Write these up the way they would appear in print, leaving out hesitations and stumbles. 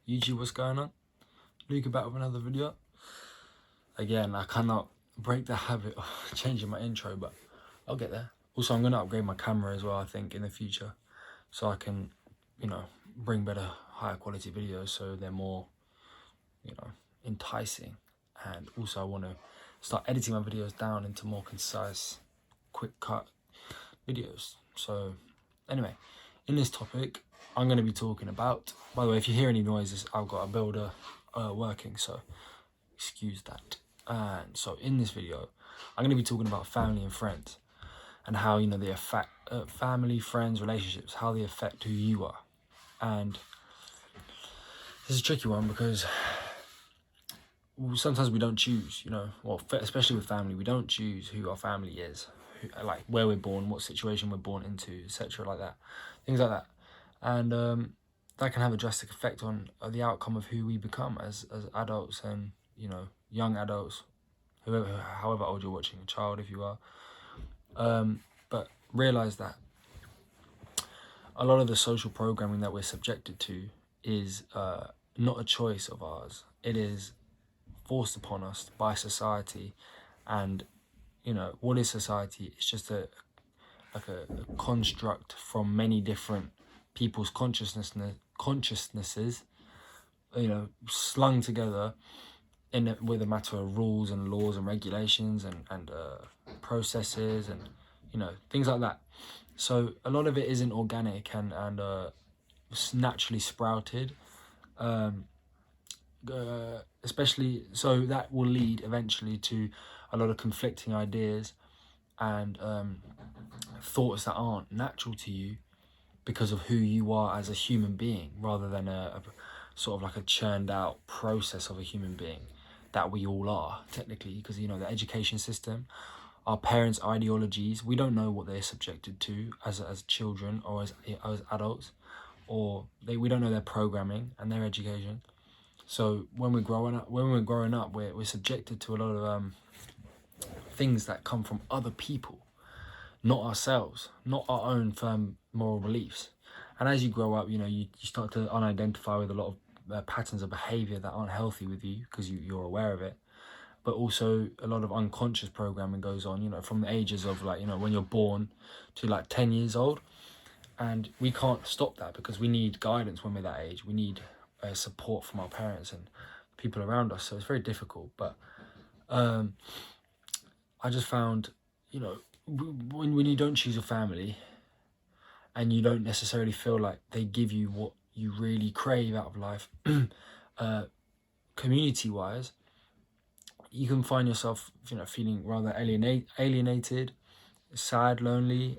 YouTube, what's going on? Luca back with another video. Again, I cannot break the habit of changing my intro, but I'll get there. Also, I'm going to upgrade my camera as well, I think, in the future, so I can, bring better, higher quality videos, so they're more, enticing. And also, I want to start editing my videos down into more concise, quick cut videos. So anyway, in this topic, I'm going to be talking about, by the way, if you hear any noises, I've got a builder working, so excuse that. And so in this video, I'm going to be talking about family and friends, and how, they affect family, friends, relationships, how they affect who you are. And this is a tricky one because sometimes we don't choose, well, especially with family, we don't choose who our family is, like where we're born, what situation we're born into, etc., like that, things like that. And that can have a drastic effect on the outcome of who we become as adults and, young adults, however old you're watching, a child if you are. But realize that a lot of the social programming that we're subjected to is not a choice of ours. It is forced upon us by society. And what is society? It's just a construct from many different people's consciousnesses, slung together with a matter of rules and laws and regulations and processes and things like that. So a lot of it isn't organic and naturally sprouted, especially, so that will lead eventually to a lot of conflicting ideas and thoughts that aren't natural to you because of who you are as a human being, rather than a sort of like a churned out process of a human being that we all are technically, because the education system, our parents' ideologies, we don't know what they're subjected to as children or as adults, or we don't know their programming and their education. So when we're growing up, we're subjected to a lot of things that come from other people, not ourselves, not our own firm moral beliefs. And as you grow up, you start to unidentify with a lot of patterns of behavior that aren't healthy with you, because you're aware of it. But also a lot of unconscious programming goes on, from the ages of when you're born to 10 years old. And we can't stop that because we need guidance when we're that age. We need support from our parents and people around us. So it's very difficult. But I just found, when you don't choose a family and you don't necessarily feel like they give you what you really crave out of life, community-wise, you can find yourself, feeling rather alienated, sad, lonely,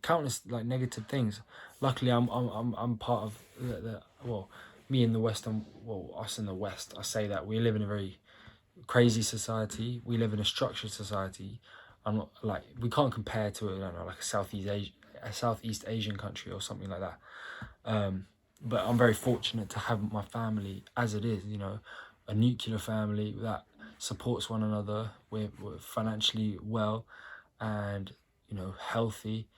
countless negative things. Luckily, I'm part of me in the West, and us in the West. I say that we live in a very crazy society. We live in a structured society. I'm not we can't compare to a Southeast Asian country or something like that. But I'm very fortunate to have my family as it is. A nuclear family that supports one another. We're financially well and healthy,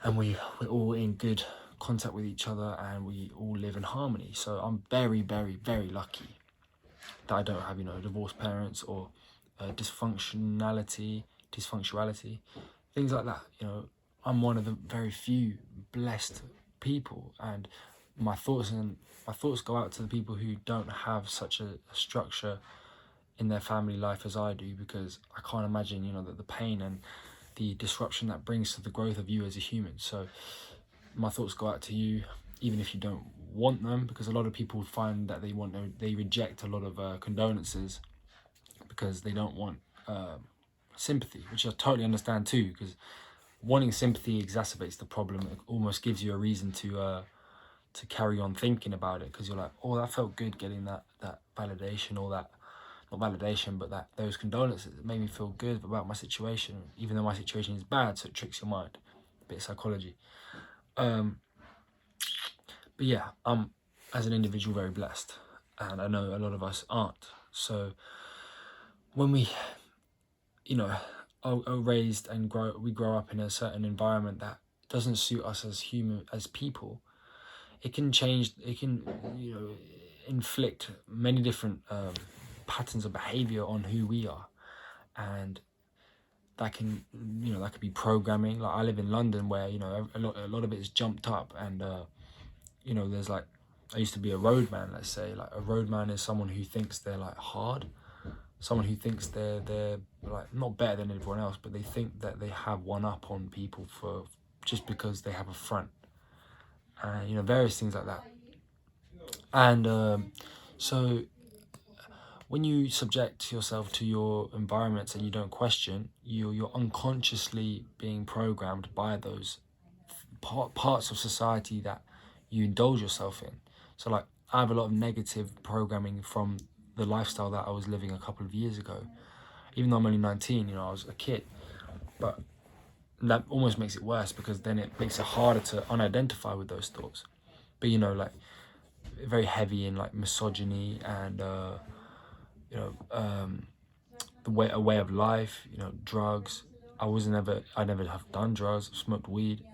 and we're all in good contact with each other, and we all live in harmony. So I'm very, very, very lucky that I don't have divorced parents or dysfunctionality, things like that. I'm one of the very few blessed people, and my thoughts go out to the people who don't have such a structure in their family life as I do, because I can't imagine that the pain and the disruption that brings to the growth of you as a human. So my thoughts go out to you, even if you don't want them, because a lot of people find that they reject a lot of condolences because they don't want sympathy, which I totally understand too, because wanting sympathy exacerbates the problem. It almost gives you a reason to carry on thinking about it, because you're like, oh, that felt good getting that validation, or that, not validation, but those condolences. It made me feel good about my situation, even though my situation is bad. So it tricks your mind, a bit of psychology. But yeah, I'm, as an individual, very blessed, and I know a lot of us aren't. So when we, are raised and we grow up in a certain environment that doesn't suit us as people, it can change, it can, inflict many different patterns of behavior on who we are. And that can, that could be programming. Like I live in London, where a lot of it is jumped up, and there's like, I used to be a roadman. Let's say, like, a roadman is someone who thinks they're like hard, someone who thinks they're like not better than everyone else, but they think that they have one up on people for just because they have a front, and various things like that. And so when you subject yourself to your environments and you don't question, you're unconsciously being programmed by those parts of society that you indulge yourself in. So like, I have a lot of negative programming from the lifestyle that I was living a couple of years ago. Even though I'm only 19, I was a kid. But that almost makes it worse, because then it makes it harder to unidentify with those thoughts. But like, very heavy in like misogyny and a way of life, drugs. I never have done drugs. I've smoked weed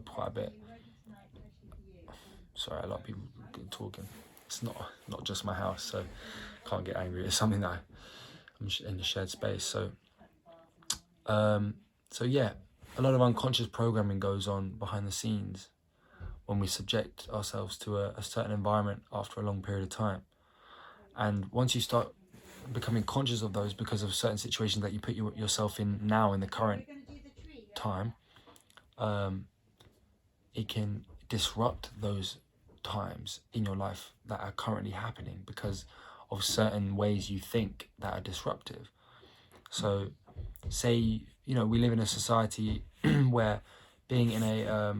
quite a bit. Sorry, a lot of people talking. It's not just my house, so can't get angry. It's something that I'm in the shared space. So yeah, a lot of unconscious programming goes on behind the scenes when we subject ourselves to a certain environment after a long period of time. And once you start becoming conscious of those because of certain situations that you put yourself in now in the current time, it can disrupt those times in your life that are currently happening because of certain ways you think that are disruptive. So say, we live in a society where being in a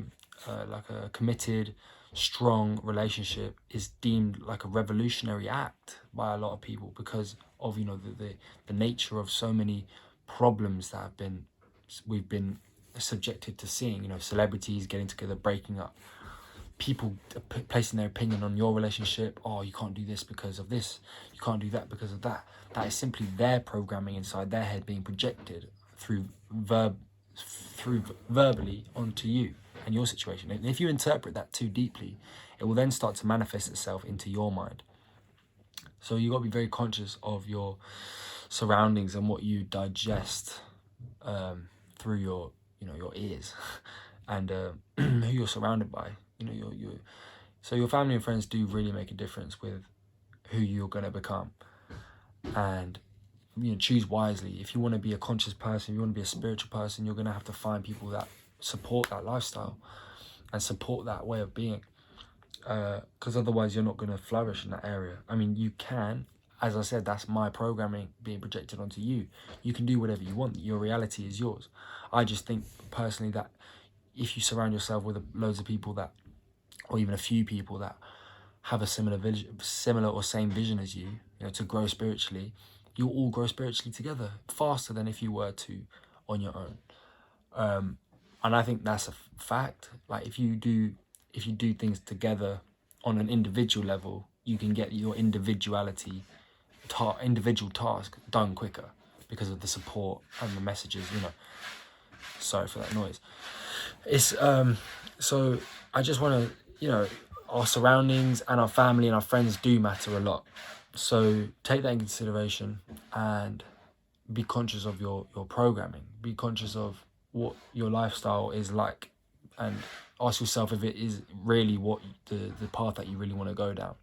like a committed, strong relationship is deemed like a revolutionary act by a lot of people because of the nature of so many problems that we've been subjected to seeing. Celebrities getting together, breaking up, people placing their opinion on your relationship. Oh, you can't do this because of this, you can't do that because of that. That is simply their programming inside their head being projected through verbally onto you and your situation. And if you interpret that too deeply, it will then start to manifest itself into your mind. So you got to be very conscious of your surroundings and what you digest through your ears and who you're surrounded by. So your family and friends do really make a difference with who you're going to become. And choose wisely. If you want to be a conscious person, if you want to be a spiritual person, you're going to have to find people that support that lifestyle and support that way of being, because otherwise you're not going to flourish in that area. I mean, you can, as I said, that's my programming being projected onto you. You can do whatever you want. Your reality is yours. I just think personally that if you surround yourself with loads of people that, or even a few people that have a similar or same vision as you, to grow spiritually, you'll all grow spiritually together faster than if you were to on your own. And I think that's a fact. Like if you do things together on an individual level, you can get your individual task done quicker because of the support and the messages. Sorry for that noise. It's so I just want to, our surroundings and our family and our friends do matter a lot. So take that in consideration and be conscious of your programming. Be conscious of what your lifestyle is like and ask yourself if it is really what the path that you really want to go down.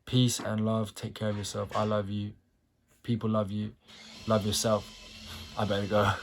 Peace and love. Take care of yourself. I love you. People love you. Love yourself. I better go.